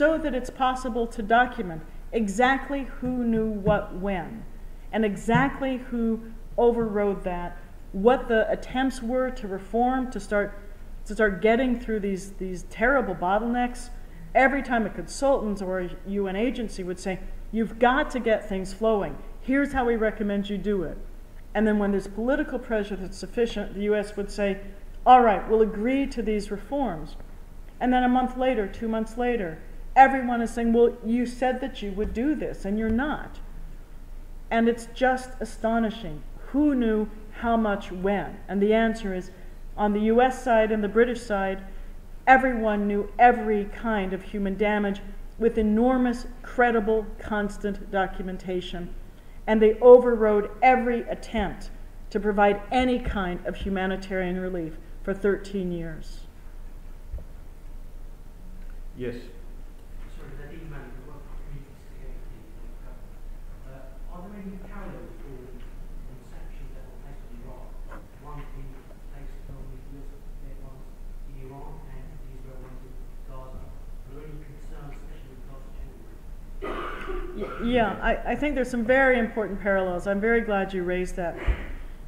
so that it's possible to document exactly who knew what when, and exactly who overrode that, what the attempts were to reform, to start getting through these terrible bottlenecks. Every time a consultant or a UN agency would say, you've got to get things flowing. Here's how we recommend you do it. And then when there's political pressure that's sufficient, the US would say, all right, we'll agree to these reforms. And then a month later, 2 months later, everyone is saying, well, you said that you would do this, and you're not. And it's just astonishing. Who knew how much when? And the answer is, on the US side and the British side, everyone knew every kind of human damage with enormous, credible, constant documentation. And they overrode every attempt to provide any kind of humanitarian relief for 13 years. Yes. Sorry, that email you were previously are there any parallels for the sanctions that were placed on Iraq? One being placed on the US ones in Iran and the Israel ones in Gaza. Are there any concerns, especially with Gaza children? Yeah, I think there's some very important parallels. I'm very glad you raised that.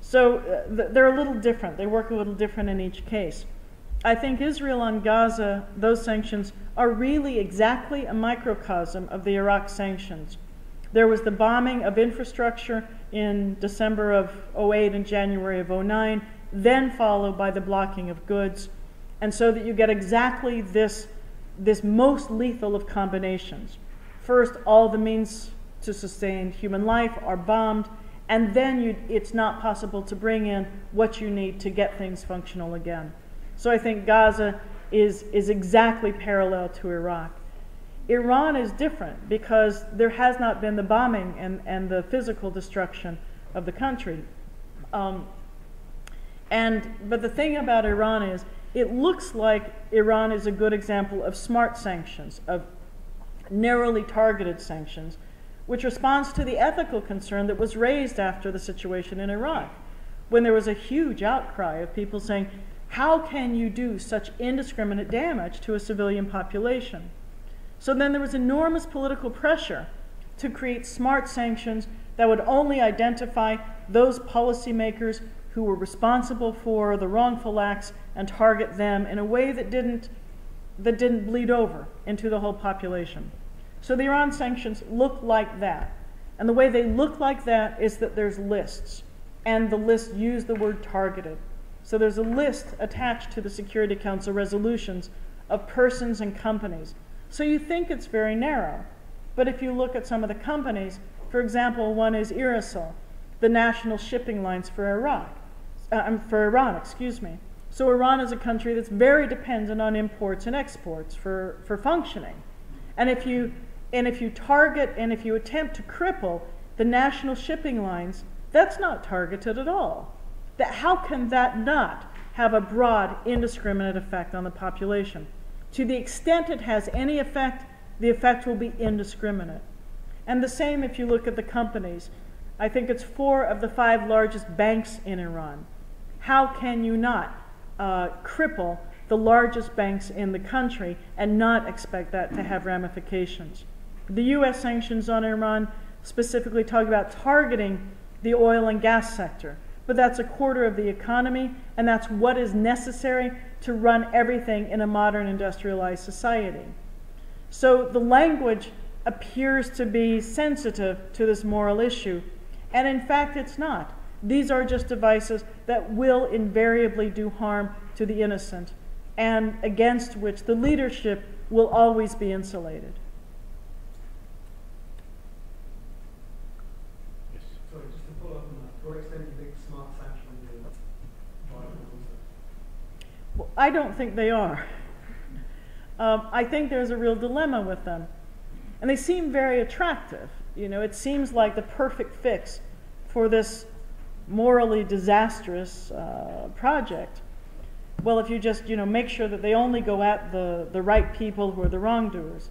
So they're a little different. They work a little different in each case. I think Israel on Gaza, those sanctions, are really exactly a microcosm of the Iraq sanctions. There was the bombing of infrastructure in December of 2008 and January of 2009, then followed by the blocking of goods. And so that you get exactly this most lethal of combinations. First, all the means to sustain human life are bombed, and then it's not possible to bring in what you need to get things functional again. So I think Gaza is exactly parallel to Iraq. Iran is different because there has not been the bombing and the physical destruction of the country. But the thing about Iran is, it looks like Iran is a good example of smart sanctions, of narrowly targeted sanctions, which responds to the ethical concern that was raised after the situation in Iraq, when there was a huge outcry of people saying, how can you do such indiscriminate damage to a civilian population? So then there was enormous political pressure to create smart sanctions that would only identify those policymakers who were responsible for the wrongful acts and target them in a way that didn't bleed over into the whole population. So the Iran sanctions look like that. And the way they look like that is that there's lists. And the lists use the word targeted. So there's a list attached to the Security Council resolutions of persons and companies. So you think it's very narrow. But if you look at some of the companies, for example, one is Irisol, the national shipping lines for Iran, excuse me. So Iran is a country that's very dependent on imports and exports for functioning. And if you target and if you attempt to cripple the national shipping lines, that's not targeted at all. How can that not have a broad, indiscriminate effect on the population? To the extent it has any effect, the effect will be indiscriminate. And the same if you look at the companies. I think it's 4 of the 5 largest banks in Iran. How can you not cripple the largest banks in the country and not expect that to have ramifications? The US sanctions on Iran specifically talk about targeting the oil and gas sector, but that's a quarter of the economy, and that's what is necessary to run everything in a modern industrialized society. So the language appears to be sensitive to this moral issue, and in fact it's not. These are just devices that will invariably do harm to the innocent, and against which the leadership will always be insulated. Yes. Sorry, just to follow up on that, to what extent do you think smart sanctions are viable also? Well, I don't think they are. I think there's a real dilemma with them. And they seem very attractive. You know, it seems like the perfect fix for this morally disastrous project. Well, if you just, make sure that they only go at the right people who are the wrongdoers.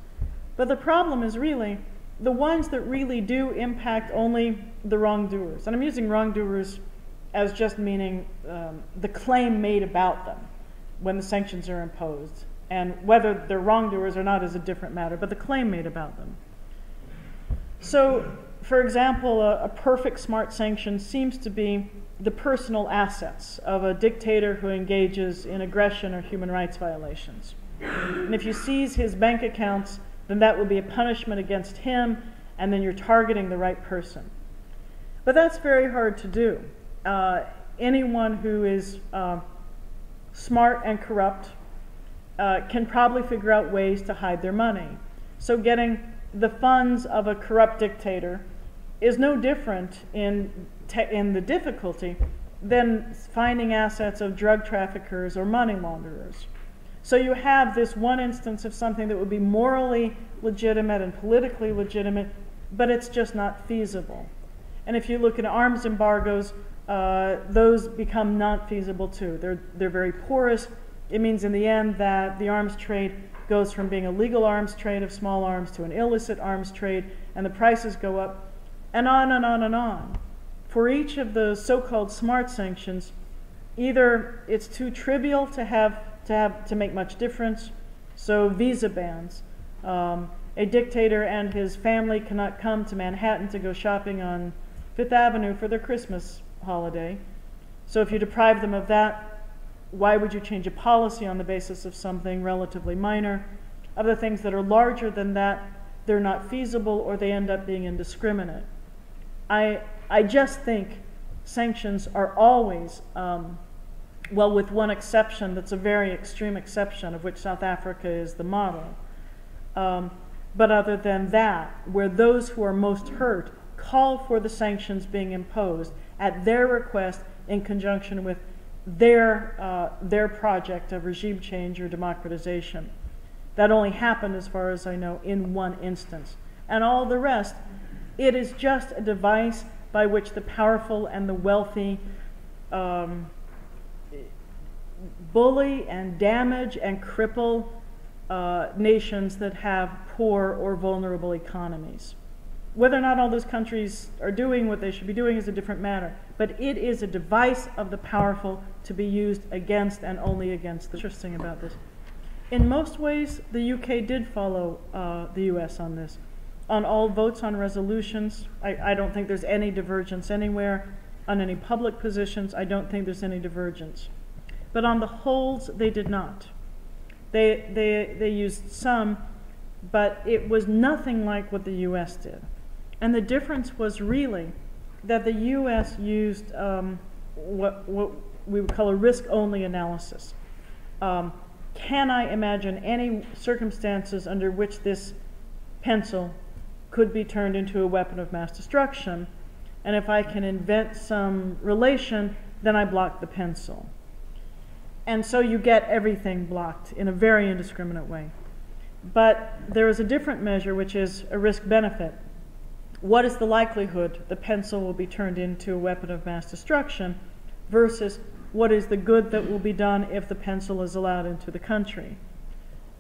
But the problem is really the ones that really do impact only the wrongdoers. And I'm using wrongdoers as just meaning the claim made about them when the sanctions are imposed. And whether they're wrongdoers or not is a different matter, but the claim made about them. So, for example, a perfect smart sanction seems to be the personal assets of a dictator who engages in aggression or human rights violations. And if you seize his bank accounts, then that will be a punishment against him, and then you're targeting the right person. But that's very hard to do. Anyone who is smart and corrupt can probably figure out ways to hide their money. So getting the funds of a corrupt dictator is no different in the difficulty than finding assets of drug traffickers or money launderers. So you have this one instance of something that would be morally legitimate and politically legitimate, but it's just not feasible. And if you look at arms embargoes, those become not feasible too. They're very porous. It means in the end that the arms trade goes from being a legal arms trade of small arms to an illicit arms trade, and the prices go up, and on and on and on. For each of the so-called smart sanctions, either it's too trivial to make much difference, so visa bans. A dictator and his family cannot come to Manhattan to go shopping on Fifth Avenue for their Christmas holiday. So if you deprive them of that, why would you change a policy on the basis of something relatively minor? Other things that are larger than that, they're not feasible or they end up being indiscriminate. I just think sanctions are always, well, with one exception that's a very extreme exception, of which South Africa is the model. But other than that, where those who are most hurt call for the sanctions being imposed at their request in conjunction with their project of regime change or democratization. That only happened, as far as I know, in one instance. And all the rest, it is just a device by which the powerful and the wealthy bully and damage and cripple nations that have poor or vulnerable economies. Whether or not all those countries are doing what they should be doing is a different matter, but it is a device of the powerful to be used against and only against the interesting about this. In most ways, the UK did follow the US on this. On all votes on resolutions, I don't think there's any divergence anywhere. On any public positions, I don't think there's any divergence. But on the holds, they did not. They used some, but it was nothing like what the US did. And the difference was really that the US used what we would call a risk-only analysis. Can I imagine any circumstances under which this pencil could be turned into a weapon of mass destruction? And if I can invent some relation, then I block the pencil. And so you get everything blocked in a very indiscriminate way. But there is a different measure, which is a risk-benefit. What is the likelihood the pencil will be turned into a weapon of mass destruction versus what is the good that will be done if the pencil is allowed into the country?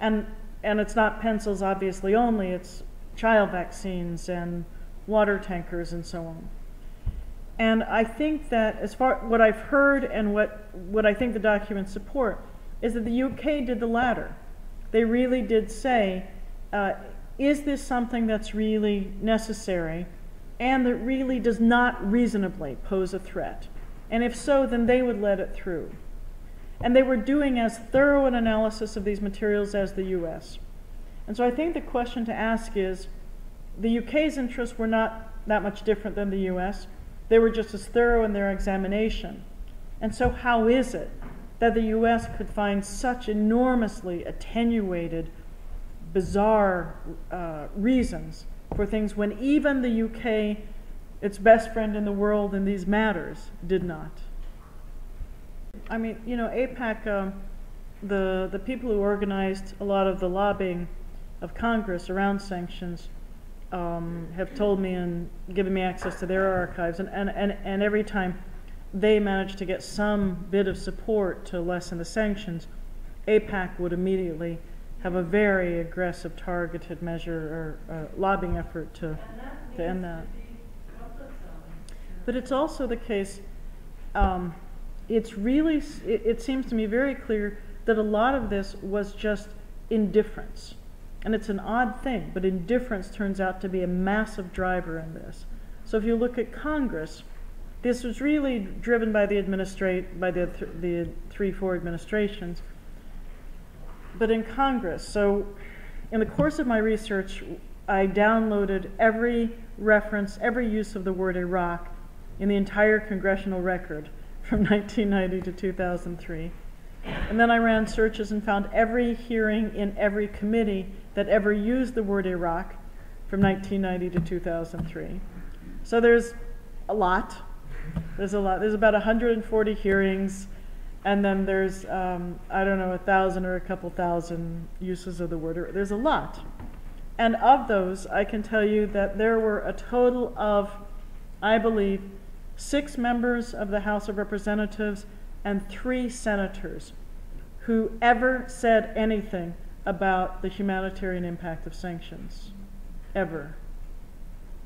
And it's not pencils, obviously, only. It's child vaccines and water tankers and so on. And I think that as far what I've heard and what I think the documents support is that the UK did the latter. They really did say, is this something that's really necessary and that really does not reasonably pose a threat? And if so, then they would let it through. And they were doing as thorough an analysis of these materials as the US. And so I think the question to ask is, the UK's interests were not that much different than the US. They were just as thorough in their examination. And so how is it that the US could find such enormously attenuated, bizarre reasons for things when even the UK, its best friend in the world in these matters, did not? I mean, you know, APAC, the people who organized a lot of the lobbying of Congress around sanctions have told me and given me access to their archives, and every time they managed to get some bit of support to lessen the sanctions, APAC would immediately have a very aggressive targeted measure or lobbying effort to end that. But it's also the case, it seems to me very clear that a lot of this was just indifference. And it's an odd thing, but indifference turns out to be a massive driver in this. So if you look at Congress, this was really driven by the 3-4 administrations. But in Congress, so in the course of my research, I downloaded every reference, every use of the word Iraq in the entire congressional record from 1990 to 2003. And then I ran searches and found every hearing in every committee that ever used the word Iraq from 1990 to 2003. So there's a lot. There's about 140 hearings, and then there's, I don't know, 1,000 or a couple thousand uses of the word. There's a lot. And of those, I can tell you that there were a total of, I believe, 6 members of the House of Representatives and 3 senators who ever said anything about the humanitarian impact of sanctions, ever.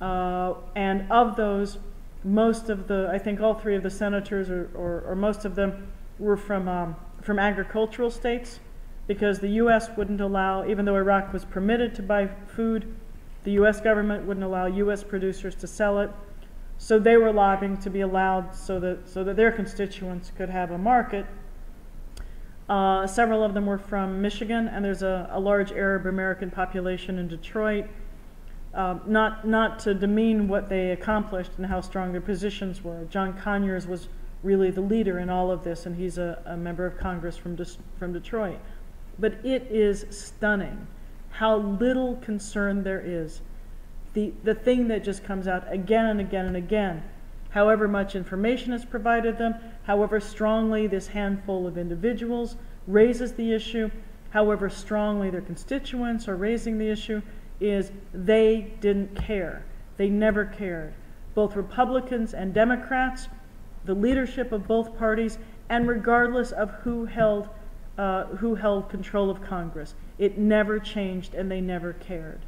And of those, most of the, I think all 3 of the senators, or most of them, were from agricultural states, because the U.S. wouldn't allow, even though Iraq was permitted to buy food, the U.S. government wouldn't allow U.S. producers to sell it. So they were lobbying to be allowed so that their constituents could have a market. Several of them were from Michigan, and there's a large Arab American population in Detroit. Not to demean what they accomplished and how strong their positions were. John Conyers was really the leader in all of this, and he's a member of Congress from Detroit. But it is stunning how little concern there is. The thing that just comes out again and again and again, however much information is provided them, however strongly this handful of individuals raises the issue, however strongly their constituents are raising the issue, is they didn't care. They never cared. Both Republicans and Democrats, the leadership of both parties, and regardless of who held control of Congress, it never changed and they never cared.